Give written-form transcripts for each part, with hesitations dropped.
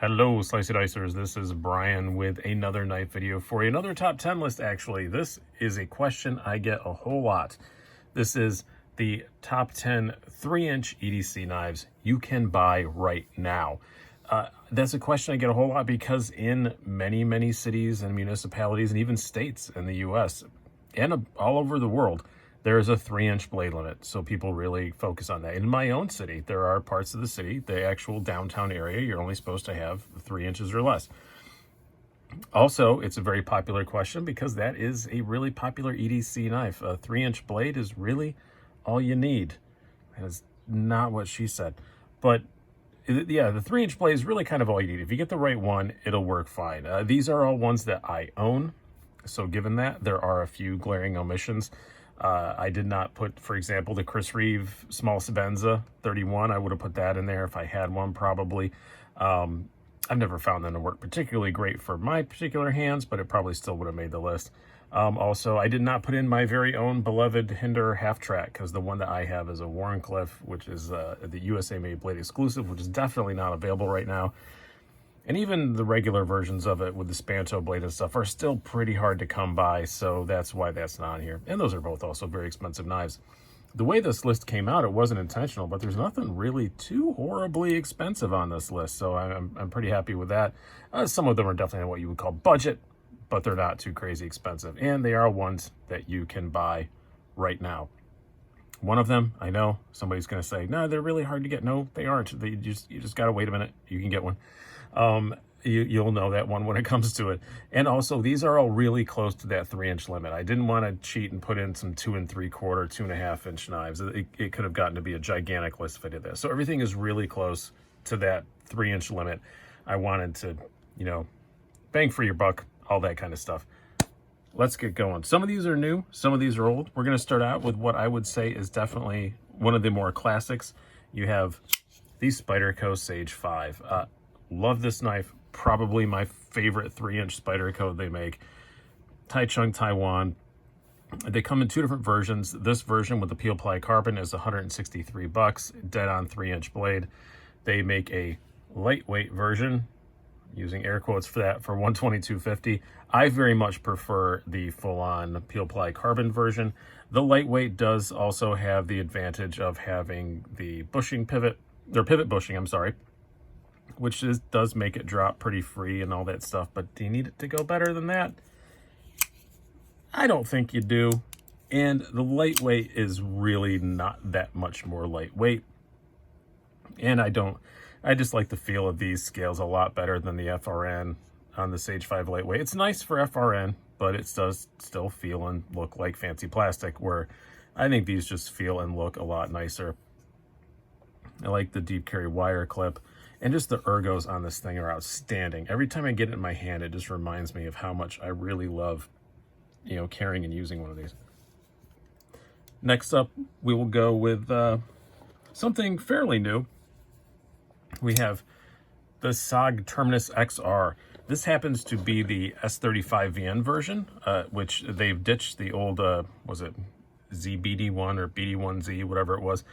Hello, Slicey Dicers. This is Brian with another knife video for you. Another top 10 list, actually. This is a question I get a whole lot. This is the top 10 3-inch EDC knives you can buy right now. That's a question I get a whole lot because in many cities and municipalities and even states in the U.S. and all over the world, there is a 3-inch blade limit, so people really focus on that. In my own city, there are parts of the city, the actual downtown area, you're only supposed to have 3 inches or less. Also, it's a very popular question because that is a really popular EDC knife. A 3-inch blade is really all you need. That is not what she said. But yeah, the 3-inch blade is really kind of all you need. If you get the right one, it'll work fine. These are all ones that I own. So given that, there are a few glaring omissions. I did not put, for example, the Chris Reeve Small Sabenza 31. I would have put that in there if I had one, probably. I've never found them to work particularly great for my particular hands, but it probably still would have made the list. Also, I did not put in my very own beloved Hinder half track because the one that I have is a Warncliffe, which is the USA-made blade exclusive, which is definitely not available right now. And even the regular versions of it with the Spyderco blade and stuff are still pretty hard to come by, so that's why that's not on here. And those are both also very expensive knives. The way this list came out, it wasn't intentional, but there's nothing really too horribly expensive on this list, so I'm pretty happy with that. Some of them are definitely what you would call budget, but they're not too crazy expensive, and they are ones that you can buy right now. One of them, I know somebody's going to say, no, they're really hard to get. No, they aren't. You just got to wait a minute. You can get one. You'll know that one when it comes to it. And also, these are all really close to that 3-inch limit. I didn't want to cheat and put in some 2 3/4, 2.5-inch knives. It could have gotten to be a gigantic list if I did this. So everything is really close to that 3-inch limit. I wanted to, bang for your buck, all that kind of stuff. Let's get going. Some of these are new, some of these are old. We're going to start out with what I would say is definitely one of the more classics. You have the Spyderco Sage 5. Love this knife. Probably my favorite 3-inch Spyderco they make. Taichung, Taiwan. They come in two different versions. This version with the peel ply carbon is $163, dead on 3-inch blade. They make a lightweight version, using air quotes for that, for $122.50. I very much prefer the full-on peel ply carbon version. The lightweight does also have the advantage of having the bushing pivot, or pivot bushing, I'm sorry, which does make it drop pretty free and all that stuff. But do you need it to go better than that? I don't think you do. And the lightweight is really not that much more lightweight. And I just like the feel of these scales a lot better than the FRN on the Sage 5 lightweight. It's nice for FRN, but it does still feel and look like fancy plastic, where I think these just feel and look a lot nicer. I like the deep carry wire clip, and just the ergos on this thing are outstanding. Every time I get it in my hand, it just reminds me of how much I really love, carrying and using one of these. Next up, we will go with something fairly new. We have the SOG Terminus XR. This happens to be the S35VN version, which they've ditched the old, was it ZBD1 or BD1Z, whatever it was,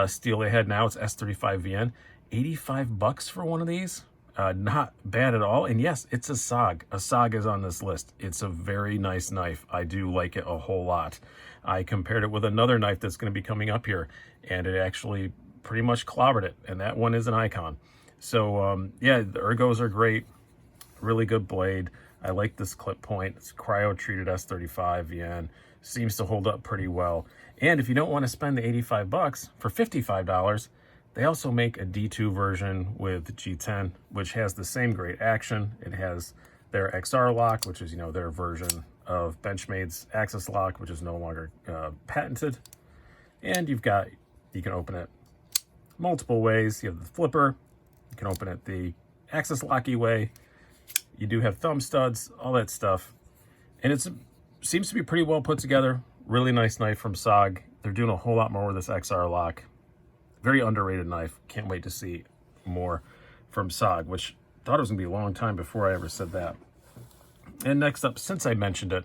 steel they had. Now it's S35VN. $85 for one of these. Not bad at all. And yes, it's a SOG. A SOG is on this list. It's a very nice knife. I do like it a whole lot. I compared it with another knife that's going to be coming up here, and it actually pretty much clobbered it, and that one is an icon. So yeah, the ergos are great. Really good blade. I like this clip point. It's cryo-treated S35VN. Seems to hold up pretty well. And if you don't want to spend the $85, for $55, they also make a D2 version with G10, which has the same great action. It has their XR lock, which is, their version of Benchmade's Axis lock, which is no longer patented. And you can open it multiple ways. You have the flipper. You can open it the Axis locky way. You do have thumb studs, all that stuff. And it seems to be pretty well put together. Really nice knife from SOG. They're doing a whole lot more with this XR lock. Very underrated knife. Can't wait to see more from SOG, which I thought it was going to be a long time before I ever said that. And next up, since I mentioned it,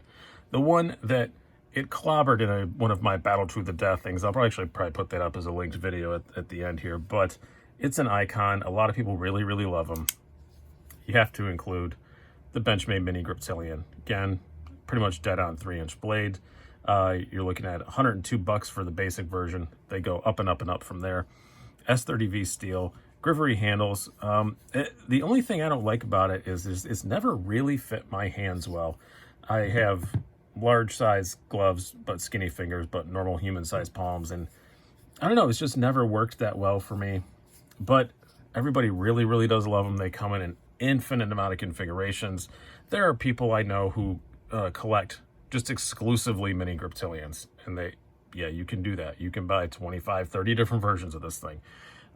the one that it clobbered in one of my Battle to the Death things. I'll probably put that up as a linked video at the end here, but it's an icon. A lot of people really, really love them. you have to include the Benchmade MiniGrip Tillion. Again, pretty much dead on 3-inch blade. You're looking at $102 for the basic version. They go up and up and up from there. S30V steel, Grivery handles. The only thing I don't like about it is it's never really fit my hands well. I have large size gloves, but skinny fingers, but normal human size palms. And I don't know, it's just never worked that well for me. But everybody really, really does love them. They come in an infinite amount of configurations. There are people I know who collect just exclusively MiniGrip Tillions. And you can do that. You can buy 25, 30 different versions of this thing.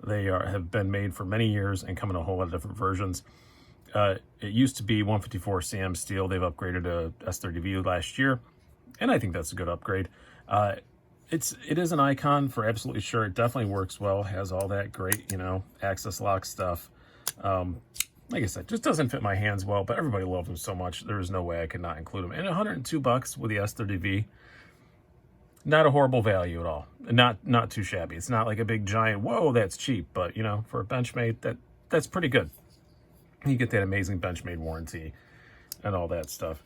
They have been made for many years and come in a whole lot of different versions. It used to be 154 cm steel. They've upgraded to S30V last year, and I think that's a good upgrade. It is an icon for absolutely sure. It definitely works well. Has all that great, access lock stuff. Like I said, just doesn't fit my hands well, but everybody loves them so much. There is no way I could not include them. And $102 with the S30V. Not a horrible value at all. Not too shabby. It's not like a big giant, whoa, that's cheap. But, for a Benchmade, that's pretty good. You get that amazing Benchmade warranty and all that stuff.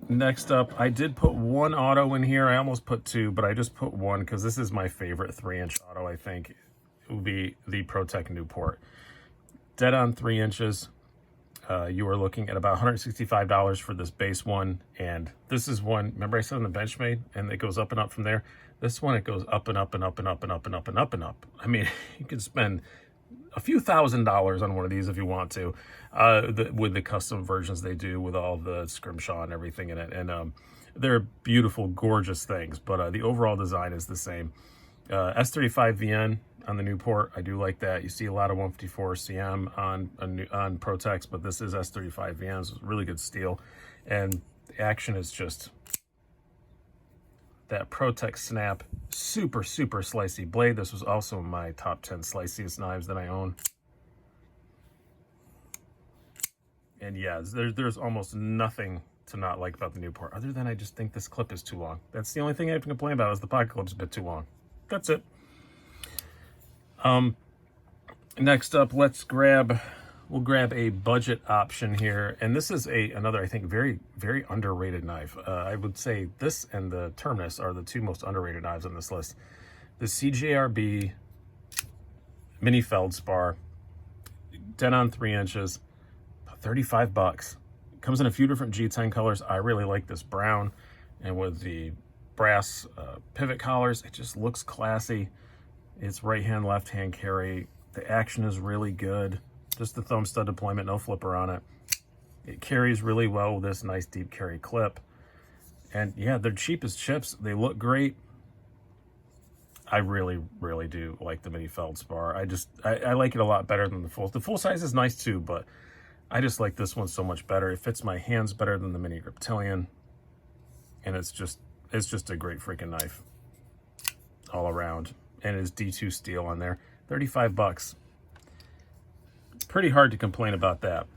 Next up, I did put one auto in here. I almost put two, but I just put one because this is my favorite 3-inch auto, I think. It would be the Protec Newport. Dead on 3 inches. You are looking at about $165 for this base one. And this is one, remember I said on the Benchmade, and it goes up and up from there? This one, it goes up and up and up and up and up and up and up and up. I mean, you can spend a few $1,000s on one of these if you want to, with the custom versions they do with all the scrimshaw and everything in it. And they're beautiful, gorgeous things, but the overall design is the same. S35VN on the Newport, I do like that. You see a lot of 154 cm on Protecs, but this is S35VN, so it's really good steel. And the action is just that Protec Snap, super, super slicey blade. This was also my top 10 sliciest knives that I own. And yeah, there's almost nothing to not like about the Newport, other than I just think this clip is too long. That's the only thing I have to complain about, is the pocket clip's a bit too long. That's it. Next up, we'll grab a budget option here. And this is another, I think, very, very underrated knife. I would say this and the Terminus are the two most underrated knives on this list. The CJRB Mini Feldspar, dead on 3 inches, about $35. Comes in a few different G10 colors. I really like this brown, and with the brass pivot collars, it just looks classy. It's right hand, left hand carry. The action is really good. Just the thumb stud deployment, no flipper on it. It carries really well with this nice deep carry clip. And yeah, they're cheap as chips. They look great. I really, really do like the Mini Feldspar. I like it a lot better than the full. The full size is nice too, but I just like this one so much better. It fits my hands better than the MiniGrip Tillion. And it's just a great freaking knife all around. And it is D2 steel on there. $35. Pretty hard to complain about that.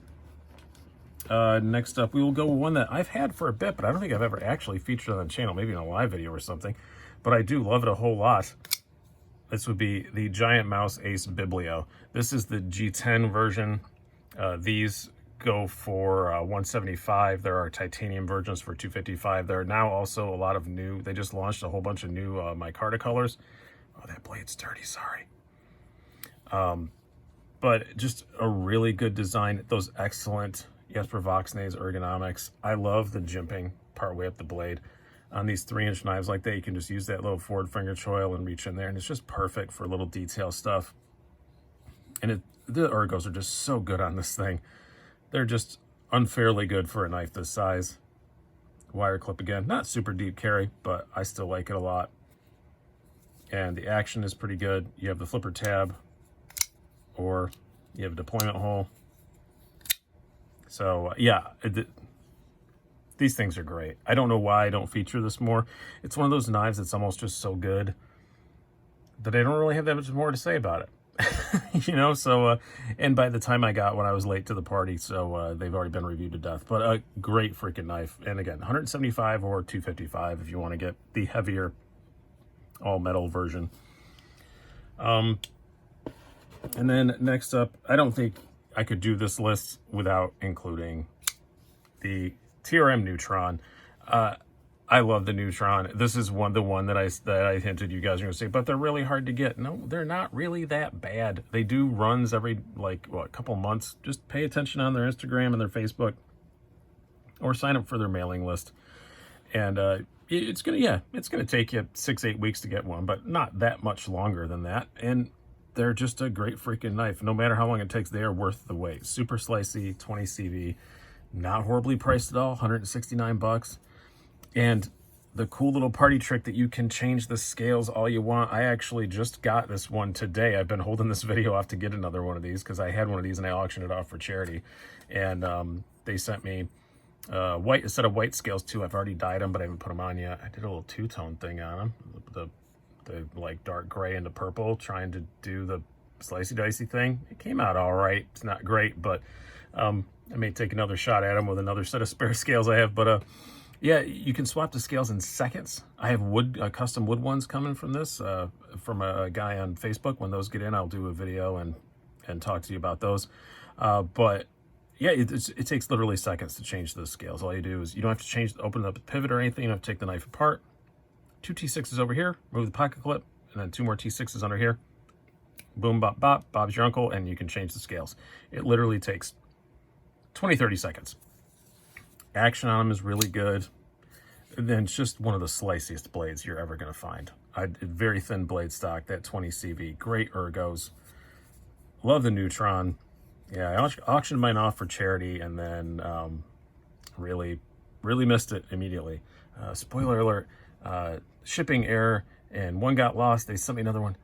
Next up, we will go with one that I've had for a bit, but I don't think I've ever actually featured on the channel, maybe in a live video or something. But I do love it a whole lot. This would be the Giant Mouse Ace Biblio. This is the G10 version. These go for $175. There are titanium versions for $255. There are now also a lot of new, they just launched a whole bunch of new micarta colors. Oh, that blade's dirty, sorry. But just a really good design. Those excellent Jesper Voxnaes ergonomics. I love the jimping partway up the blade. On these 3-inch knives like that, you can just use that little forward finger choil and reach in there, and it's just perfect for little detail stuff. And the ergos are just so good on this thing. They're just unfairly good for a knife this size. Wire clip again, not super deep carry, but I still like it a lot. And the action is pretty good. You have the flipper tab, or you have a deployment hole. So yeah, these things are great. I don't know why I don't feature this more. It's one of those knives that's almost just so good that I don't really have that much more to say about it. So and by the time I got one, I was late to the party, so they've already been reviewed to death. But a great freaking knife. And again, $175 or $255 if you want to get the heavier all metal version. And then next up, I don't think I could do this list without including the TRM Neutron. I love the Neutron. This is the one that I hinted you guys are gonna say, but they're really hard to get. No, they're not really that bad. They do runs every like a couple months. Just pay attention on their Instagram and their Facebook, or sign up for their mailing list. And it's gonna take you 6-8 weeks to get one, but not that much longer than that. And they're just a great freaking knife. No matter how long it takes, they are worth the wait. Super slicey, 20 CV, not horribly priced at all, 169 bucks. And the cool little party trick that you can change the scales all you want. I actually just got this one today. I've been holding this video off to get another one of these because I had one of these and I auctioned it off for charity. And they sent me a set of white scales too. I've already dyed them, but I haven't put them on yet. I did a little two-tone thing on them. The like dark gray into purple, trying to do the slicey dicey thing. It came out all right. It's not great, but I may take another shot at them with another set of spare scales I have. But yeah, you can swap the scales in seconds. I have custom wood ones coming from this, from a guy on Facebook. When those get in, I'll do a video and talk to you about those. But yeah, it takes literally seconds to change those scales. All you do is, you don't have to open up the pivot or anything. You don't have to take the knife apart. 2 T6s over here, remove the pocket clip, and then 2 more T6s under here. Boom, bop, bop, Bob's your uncle, and you can change the scales. It literally takes 20-30 seconds. Action on them is really good. And then it's just one of the sliciest blades you're ever going to find. Very thin blade stock, that 20 CV, great ergos. Love the Neutron. Yeah, I auctioned mine off for charity, and then really missed it immediately. Spoiler alert, shipping error, and one got lost. They sent me another one.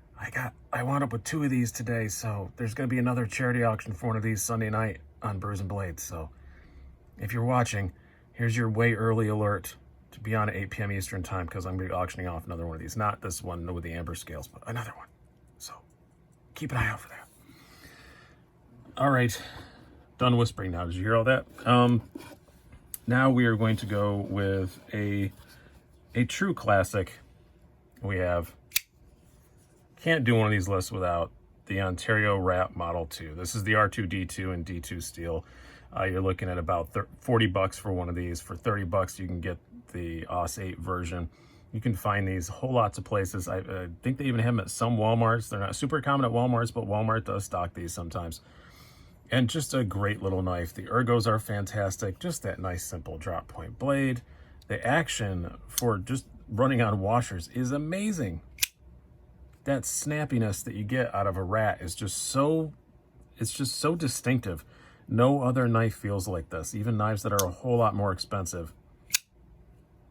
I wound up with 2 of these today, so there's going to be another charity auction for one of these Sunday night on Brews and Blades. So if you're watching, here's your way early alert to be on at 8 p.m. Eastern time, because I'm going to be auctioning off another one of these. Not this one with the amber scales, but another one. So keep an eye out for that. All right, done whispering now. Did you hear all that? Now we are going to go with a true classic. We have, can't do one of these lists without the Ontario Wrap Model 2. This is the R2D2 and D2 steel. You're looking at about 40 bucks for one of these. For 30 bucks, you can get the AUS 8 version. You can find these whole lots of places. I think they even have them at some Walmarts. They're not super common at Walmarts, but Walmart does stock these sometimes. And just a great little knife. The ergos are fantastic. Just that nice, simple drop point blade. The action for just running on washers is amazing. That snappiness that you get out of a rat is just so, it's just so distinctive. No other knife feels like this. Even knives that are a whole lot more expensive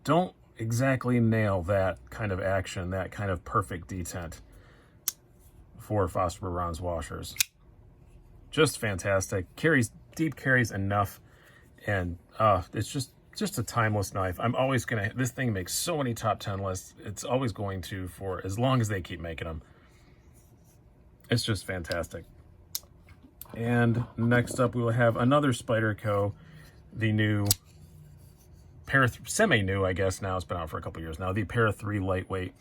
don't exactly nail that kind of action, that kind of perfect detent for phosphor bronze washers. Just fantastic. Deep carries enough, and it's just a timeless knife. I'm always gonna, this thing makes so many top 10 lists. It's always going to, for as long as they keep making them. It's just fantastic. And next up, we will have another Spyderco, the new semi-new, I guess now. It's been out for a couple years now. The Para 3 lightweight.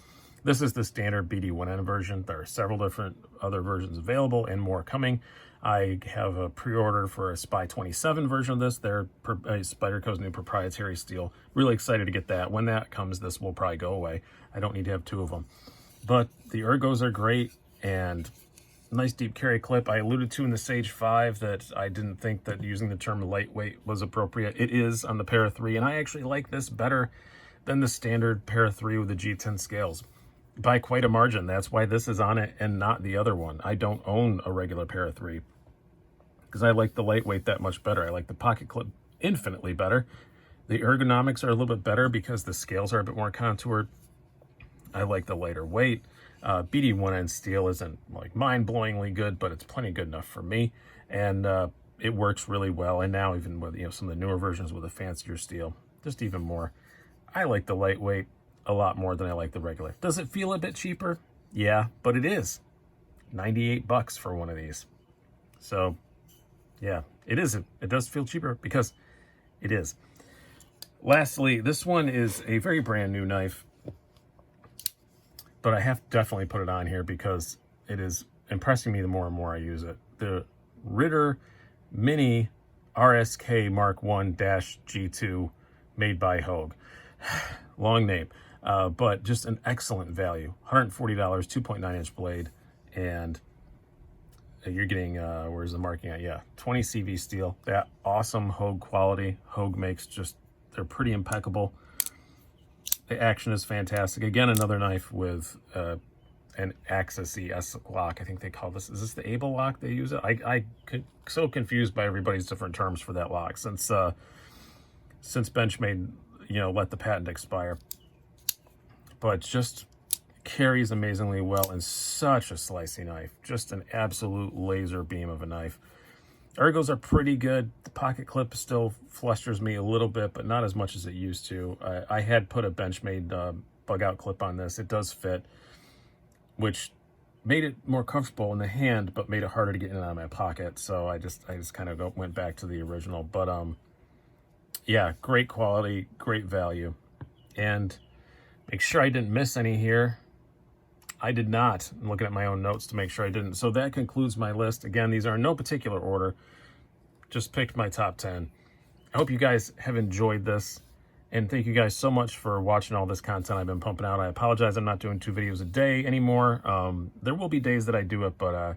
This is the standard BT1 version. There are several different other versions available and more coming. I have a pre-order for a Spy 27 version of this. They're Spyderco's new proprietary steel. Really excited to get that. When that comes, this will probably go away. I don't need to have 2 of them. But the ergos are great, and nice deep carry clip. I alluded to in the Sage 5 that I didn't think that using the term lightweight was appropriate. It is on the Para 3, and I actually like this better than the standard Para 3 with the G10 scales by quite a margin. That's why this is on it and not the other one. I don't own a regular Para 3 because I like the lightweight that much better. I like the pocket clip infinitely better. The ergonomics are a little bit better because the scales are a bit more contoured. I like the lighter weight. BT1 steel isn't like mind-blowingly good, but it's plenty good enough for me, and it works really well. And now even with some of the newer versions with a fancier steel, just even more. I like the lightweight a lot more than I like the regular. Does it feel a bit cheaper? Yeah, but it is 98 bucks for one of these. So yeah, it is. It does feel cheaper because it is. Lastly, this one is a very brand new knife, but I have to definitely put it on here because it is impressing me the more and more I use it. The Ritter Mini RSK Mark 1-G2 made by Hogue. Long name, but just an excellent value. $140, 2.9-inch blade, and you're getting, where's the marking at? Yeah, 20 CV steel. That awesome Hogue quality. Hogue makes just, they're pretty impeccable. The action is fantastic. Again, another knife with an Axis-y lock. I think they call this. Is this the Able lock they use it? I so confused by everybody's different terms for that lock since Benchmade, you know, let the patent expire. But just carries amazingly well, and such a slicey knife. Just an absolute laser beam of a knife. Ergos are pretty good. The pocket clip still flusters me a little bit, but not as much as it used to. I had put a Benchmade bug out clip on this. It does fit, which made it more comfortable in the hand, but made it harder to get in and out of my pocket. So I just kind of went back to the original. But yeah, great quality, great value. And make sure I didn't miss any here. I did not. I'm looking at my own notes to make sure I didn't. So that concludes my list. Again, these are in no particular order. Just picked my top 10. I hope you guys have enjoyed this. And thank you guys so much for watching all this content I've been pumping out. I apologize I'm not doing 2 videos a day anymore. There will be days that I do it, but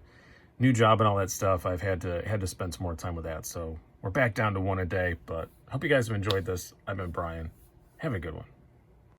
new job and all that stuff, I've had to spend some more time with that. So we're back down to 1 a day. But I hope you guys have enjoyed this. I've been Brian. Have a good one.